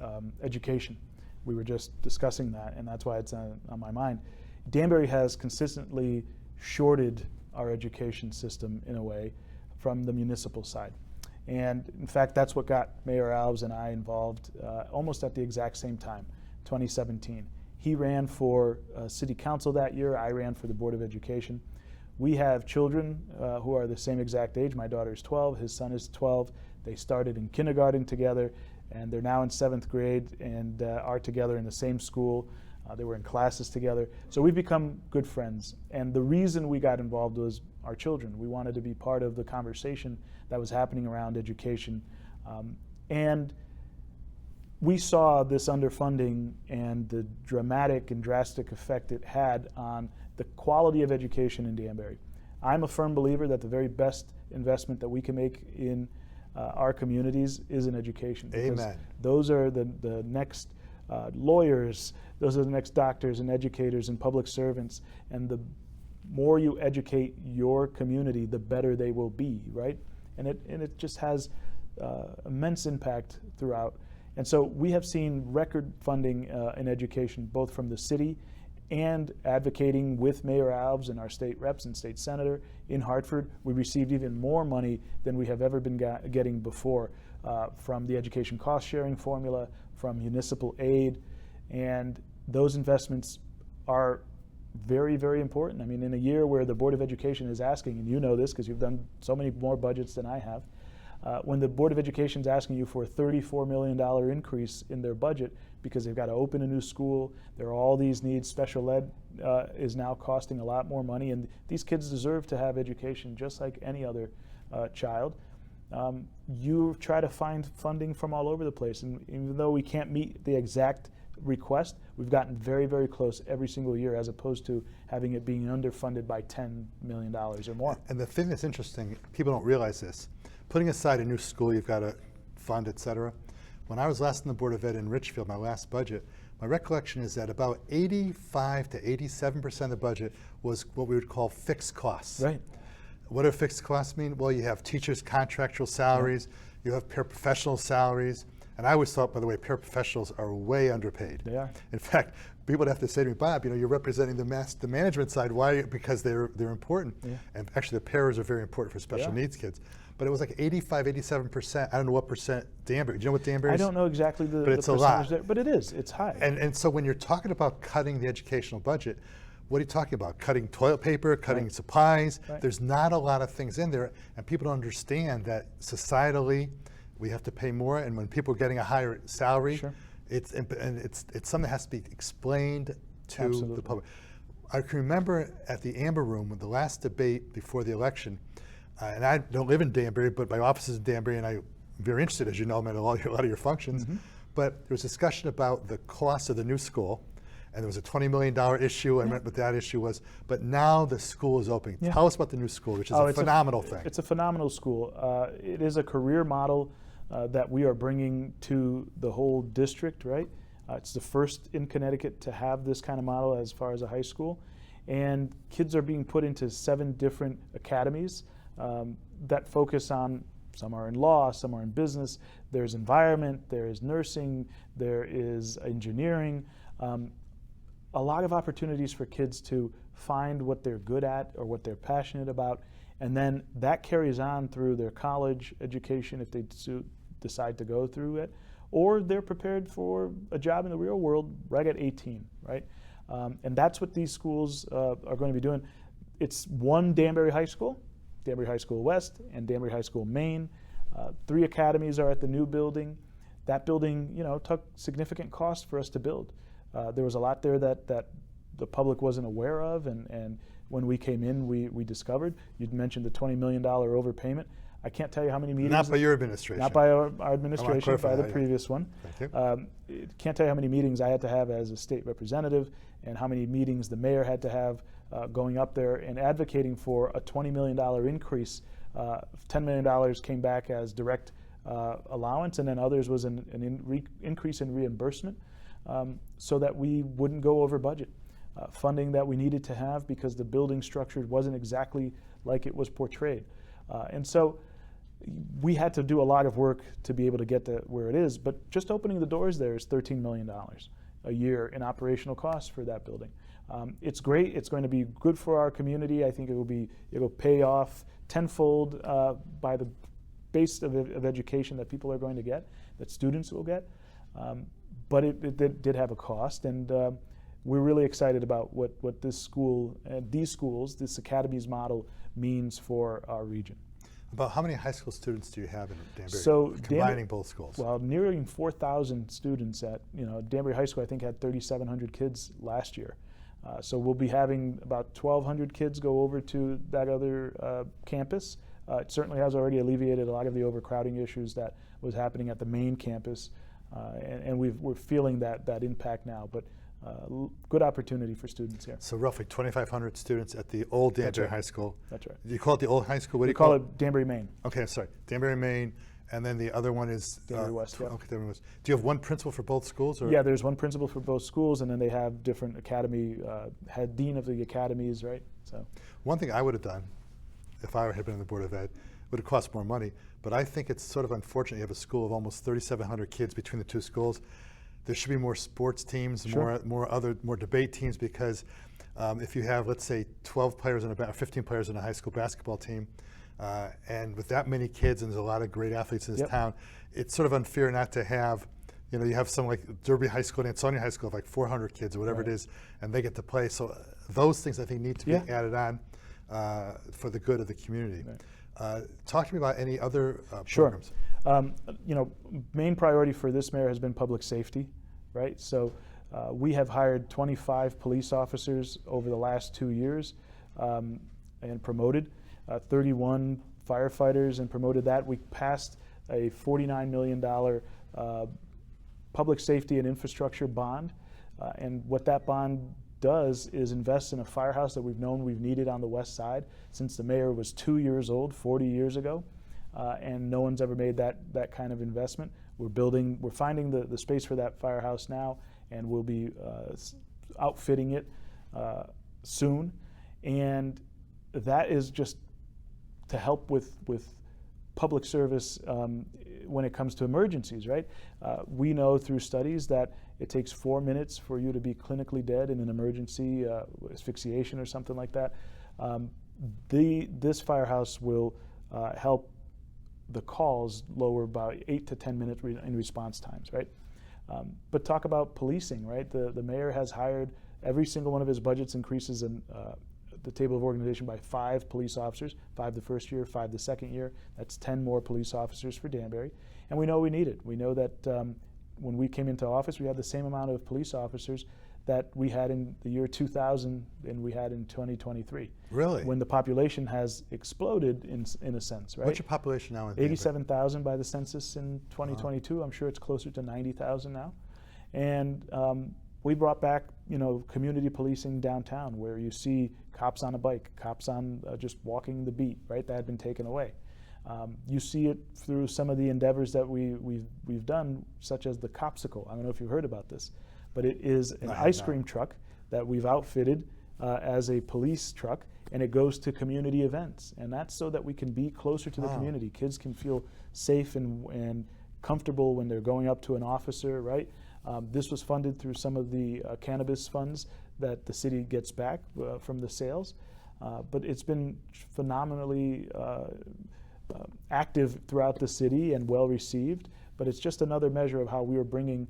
education. We were just discussing that, and that's why it's on my mind. Danbury has consistently shorted our education system in a way from the municipal side. And in fact, that's what got Mayor Alves and I involved almost at the exact same time, 2017. He ran for city council that year. I ran for the Board of Education. We have children who are the same exact age. My daughter is 12, his son is 12. They started in kindergarten together, and they're now in 7th grade and are together in the same school. They were in classes together. So we've become good friends. And the reason we got involved was our children. We wanted to be part of the conversation that was happening around education. And we saw this underfunding and the dramatic and drastic effect it had on the quality of education in Danbury. I'm a firm believer that the very best investment that we can make in our communities is in education. Amen. Those are the next lawyers, those are the next doctors and educators and public servants, and the more you educate your community, the better they will be, right? And it just has immense impact throughout. And so we have seen record funding in education, both from the city and advocating with Mayor Alves and our state reps and state senator in Hartford. We received even more money than we have ever been getting before from the education cost sharing formula, from municipal aid, and those investments are very, very important. I mean, in a year where the Board of Education is asking, and you know this because you've done so many more budgets than I have, when the Board of Education is asking you for a $34 million increase in their budget because they've got to open a new school, there are all these needs, special ed is now costing a lot more money, and these kids deserve to have education just like any other child. You try to find funding from all over the place, and even though we can't meet the exact request, we've gotten very, very close every single year, as opposed to having it being underfunded by $10 million or more. And the thing that's interesting, people don't realize this, putting aside a new school you've got to fund, et cetera, when I was last on the Board of Ed in Richfield, my last budget, my recollection is that about 85 to 87% of the budget was what we would call fixed costs. Right. What do fixed costs mean? Well, you have teachers' contractual salaries, you have paraprofessional salaries, and I always thought, by the way, paraprofessionals are way underpaid. They are. In fact, people would have to say to me, Bob, you're representing the management side. Why? Because they're important. Yeah. And actually, the paras are very important for special needs kids. but it was like 85, 87%. I don't know what percent Danbury. Do you know what Danbury is? I don't know exactly the But it's a percentage lot. there, but it is. It's high. And so when you're talking about cutting the educational budget, what are you talking about? Cutting toilet paper, cutting Right. supplies? Right. There's not a lot of things in there, and people don't understand that societally we have to pay more, and when people are getting a higher salary, Sure. it's something that has to be explained to Absolutely. the public. I can remember at the Amber Room with the last debate before the election, and I don't live in Danbury, but my office is in Danbury, and I'm very interested, as you know, I'm at a lot of your functions. Mm-hmm. But there was discussion about the cost of the new school, and there was a $20 million issue, and what that issue was. But now the school is open. Yeah. Tell us about the new school, which is Oh, a it's phenomenal thing. It's a phenomenal school. It is a career model that we are bringing to the whole district, right? It's the first in Connecticut to have this kind of model as far as a high school. And kids are being put into 7 different academies that focus on, some are in law, some are in business, there's environment, there is nursing, there is engineering. A lot of opportunities for kids to find what they're good at or what they're passionate about, and then that carries on through their college education if they decide to go through it, or they're prepared for a job in the real world right at 18, right? And that's what these schools are going to be doing. It's one Danbury High School, Danbury High School West and Danbury High School Main. 3 academies are at the new building. That building, you know, took significant cost for us to build. There was a lot there that the public wasn't aware of, and when we came in, we discovered. You'd mentioned the $20 million overpayment. I can't tell you how many meetings. Not by your administration. Not by our administration, clarify by the that, yeah. previous one. Thank you. Can't tell you how many meetings I had to have as a state representative, and how many meetings the mayor had to have going up there and advocating for a $20 million increase. $10 million came back as direct allowance, and then others was an increase in reimbursement, so that we wouldn't go over budget. Funding that we needed to have because the building structure wasn't exactly like it was portrayed. And so we had to do a lot of work to be able to get to where it is, but just opening the doors there is $13 million a year in operational costs for that building. It's great. It's going to be good for our community. I think it'll pay off tenfold by the base of education that people are going to get, that students will get. But it did have a cost, and we're really excited about what this school, these schools, this academies model means for our region. About how many high school students do you have in Danbury? So combining both schools. Well, nearing 4,000 students at Danbury High School. I think had 3,700 kids last year. So we'll be having about 1,200 kids go over to that other campus. It certainly has already alleviated a lot of the overcrowding issues that was happening at the main campus, and we're feeling that impact now. But good opportunity for students here. So roughly 2,500 students at the old Danbury right. High School. That's right. Do you call it the old high school? What do We you call it Danbury Main. Okay, sorry. Danbury, Maine, and then the other one is Danbury West, yeah. Okay, Danbury West. Do you have one principal for both schools? Or? Yeah, there's one principal for both schools, and then they have different academy, head dean of the academies, right? So one thing I would have done, if I had been on the Board of Ed, would have cost more money, but I think it's sort of unfortunate you have a school of almost 3,700 kids between the 2 schools. There should be more sports teams, Sure. more debate teams, because if you have, let's say, 12 players in 15 players in a high school basketball team, and with that many kids, and there's a lot of great athletes in this Yep. town, it's sort of unfair not to have, you have something like Derby High School and Ansonia High School of like 400 kids or whatever Right. it is, and they get to play. So those things I think need to be Yeah. added on for the good of the community. Right. Talk to me about any other Sure. programs. Main priority for this mayor has been public safety, right? So we have hired 25 police officers over the last 2 years and promoted 31 firefighters and promoted that. We passed a $49 million public safety and infrastructure bond. And what that bond does is invest in a firehouse that we've known we've needed on the west side since the mayor was 2 years old, 40 years ago. And no one's ever made that kind of investment. We're finding the space for that firehouse now, and we'll be outfitting it soon. And that is just to help with public service when it comes to emergencies, right? We know through studies that it takes 4 minutes for you to be clinically dead in an emergency, asphyxiation or something like that. This firehouse will help the calls lower by 8 to 10 minutes in response times, right? But talk about policing, right? The mayor has hired every single one of his budgets increases in the table of organization by 5 police officers, 5 the first year, 5 the second year. That's 10 more police officers for Danbury. And we know we need it. We know that when we came into office, we had the same amount of police officers that we had in the year 2000 and we had in 2023. Really? When the population has exploded in a sense, right? What's your population now in Danbury? 87,000 by the census in 2022. Wow. I'm sure it's closer to 90,000 now. And we brought back, community policing downtown, where you see cops on a bike, cops on just walking the beat, right? That had been taken away. You see it through some of the endeavors that we've done, such as the Copsicle. I don't know if you've heard about this, but it is an ice cream truck that we've outfitted as a police truck, and it goes to community events. And that's so that we can be closer to the community. Kids can feel safe and comfortable when they're going up to an officer, right? This was funded through some of the cannabis funds that the city gets back from the sales. But it's been phenomenally active throughout the city and well received. But it's just another measure of how we are bringing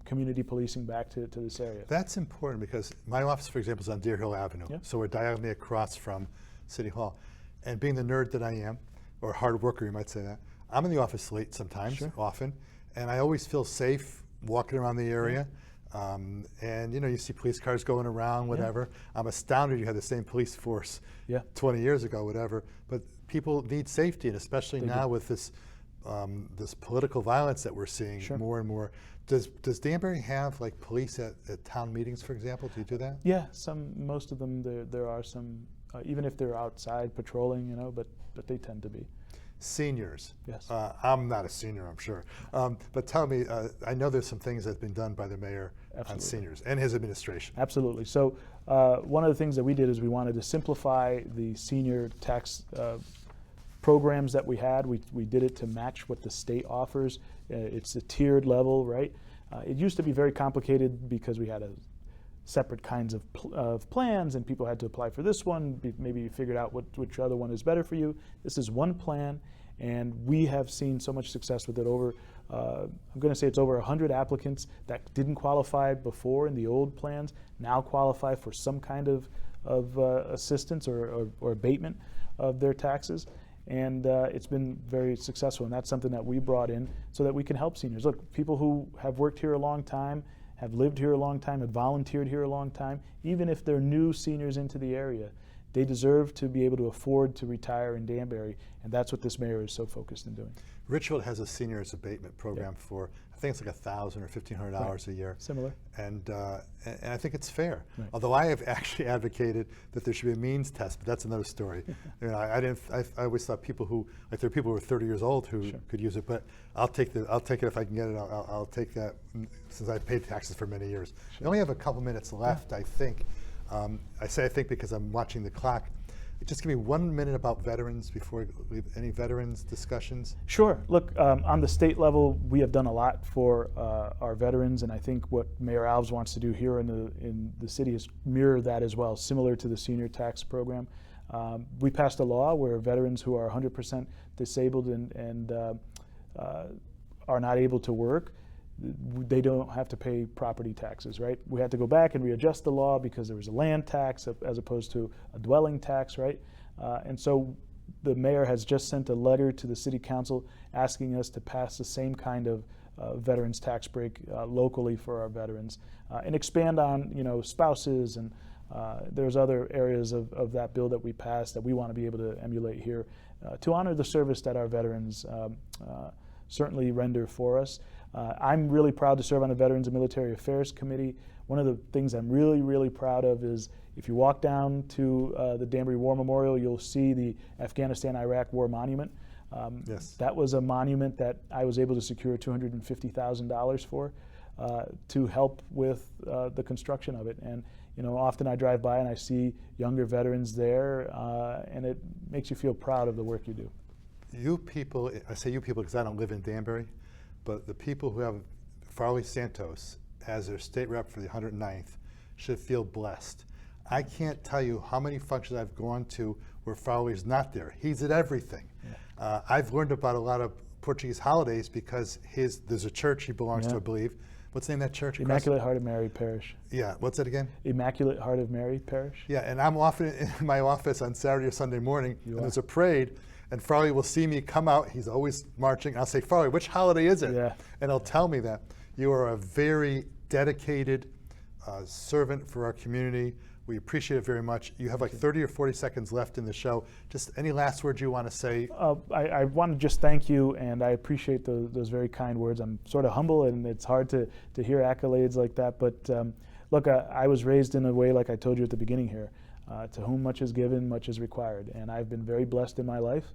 community policing back to this area. That's important because my office, for example, is on Deer Hill Avenue. Yep. So we're diagonally across from City Hall. And being the nerd that I am, or hard worker, you might say that, I'm in the office late sometimes, sure. Often, and I always feel safe walking around the area. And you see police cars going around, whatever. Yeah. I'm astounded you had the same police force 20 years ago, whatever. But people need safety, and especially now with this this political violence that we're seeing more and more. Does Danbury have like police at town meetings, for example? Do you do that? Yeah, most of them. There are some, even if they're outside patrolling, but they tend to be. Seniors. Yes. I'm not a senior, I'm sure. But tell me, I know there's some things that have been done by the mayor on seniors and his administration. Absolutely. So one of the things that we did is we wanted to simplify the senior tax programs that we had. We did it to match what the state offers. It's a tiered level, right? It used to be very complicated because we had separate kinds of plans, and people had to apply for this one. Maybe you figured out which other one is better for you. This is one plan, and we have seen so much success with it. I'm going to say it's over 100 applicants that didn't qualify before in the old plans now qualify for some kind of assistance or abatement of their taxes. And it's been very successful, and that's something that we brought in so that we can help seniors. Look, people who have worked here a long time, have lived here a long time, have volunteered here a long time, even if they're new seniors into the area, they deserve to be able to afford to retire in Danbury, and that's what this mayor is so focused in doing. Richfield has a seniors abatement program for, I think it's like $1,000 or $1,500 a year. Similar. And I think it's fair. Right. Although I have actually advocated that there should be a means test, but that's another story. I always thought people there are people who are 30 years old who could use it, but I'll take it if I can get it. I'll take that since I've paid taxes for many years. We only have a couple minutes left, I think. I say I think because I'm watching the clock. Just give me 1 minute about veterans before we have any veterans discussions. Sure. Look, on the state level, we have done a lot for our veterans, and I think what Mayor Alves wants to do here in the city is mirror that as well, similar to the senior tax program. We passed a law where veterans who are 100% disabled and are not able to work, they don't have to pay property taxes, right? We had to go back and readjust the law because there was a land tax as opposed to a dwelling tax, right? And so the mayor has just sent a letter to the city council asking us to pass the same kind of veterans tax break locally for our veterans and expand on, spouses, and there's other areas of that bill that we passed that we want to be able to emulate here to honor the service that our veterans certainly render for us. I'm really proud to serve on the Veterans and Military Affairs Committee. One of the things I'm really, really proud of is if you walk down to the Danbury War Memorial, you'll see the Afghanistan-Iraq War Monument. Yes. That was a monument that I was able to secure $250,000 for to help with the construction of it. And often I drive by and I see younger veterans there, and it makes you feel proud of the work you do. You people, I say you people because I don't live in Danbury, but the people who have Farley Santos as their state rep for the 109th should feel blessed. I can't tell you how many functions I've gone to where Farley is not there. He's at everything. Yeah. I've learned about a lot of Portuguese holidays because there's a church he belongs to, Yeah. I believe. What's the name of that church? Immaculate Heart of Mary Parish. Yeah, what's that again? Immaculate Heart of Mary Parish. Yeah, and I'm often in my office on Saturday or Sunday morning, and are. there's a parade, and Farley will see me come out. He's always marching. And I'll say, Farley, which holiday is it? Yeah. And he'll tell me that. You are a very dedicated servant for our community. We appreciate it very much. You have like 30 or 40 seconds left in the show. Just any last words you want to say? I want to just thank you, and I appreciate those very kind words. I'm sort of humble, and it's hard to hear accolades like that. But look, I was raised in a way, like I told you at the beginning here, to whom much is given, much is required. And I've been very blessed in my life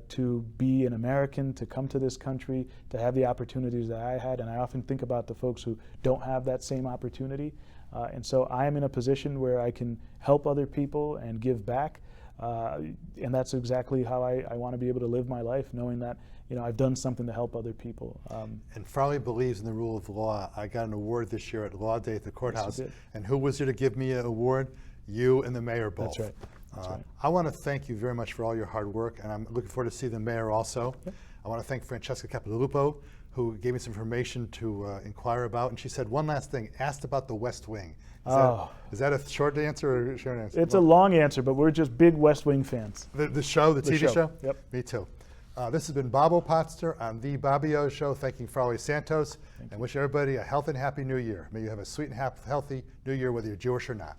to be an American, to come to this country, to have the opportunities that I had. And I often think about the folks who don't have that same opportunity. And so I am in a position where I can help other people and give back. And that's exactly how I want to be able to live my life, knowing that I've done something to help other people. And Farley believes in the rule of law. I got an award this year at Law Day at the courthouse. Yes, you did. And who was there to give me an award? You and the mayor both. That's right. That's right. I want to thank you very much for all your hard work, and I'm looking forward to see the mayor also. Yep. I want to thank Francesca Capolupo, who gave me some information to inquire about. And she said one last thing, asked about the West Wing. Is that a short answer or a short answer? It's a long answer, but we're just big West Wing fans. The show, the TV show? Yep. Me too. This has been Bobo Potster on The Bobby O Show, thanking Farley Santos, and wish everybody a healthy and happy new year. May you have a sweet and healthy new year, whether you're Jewish or not.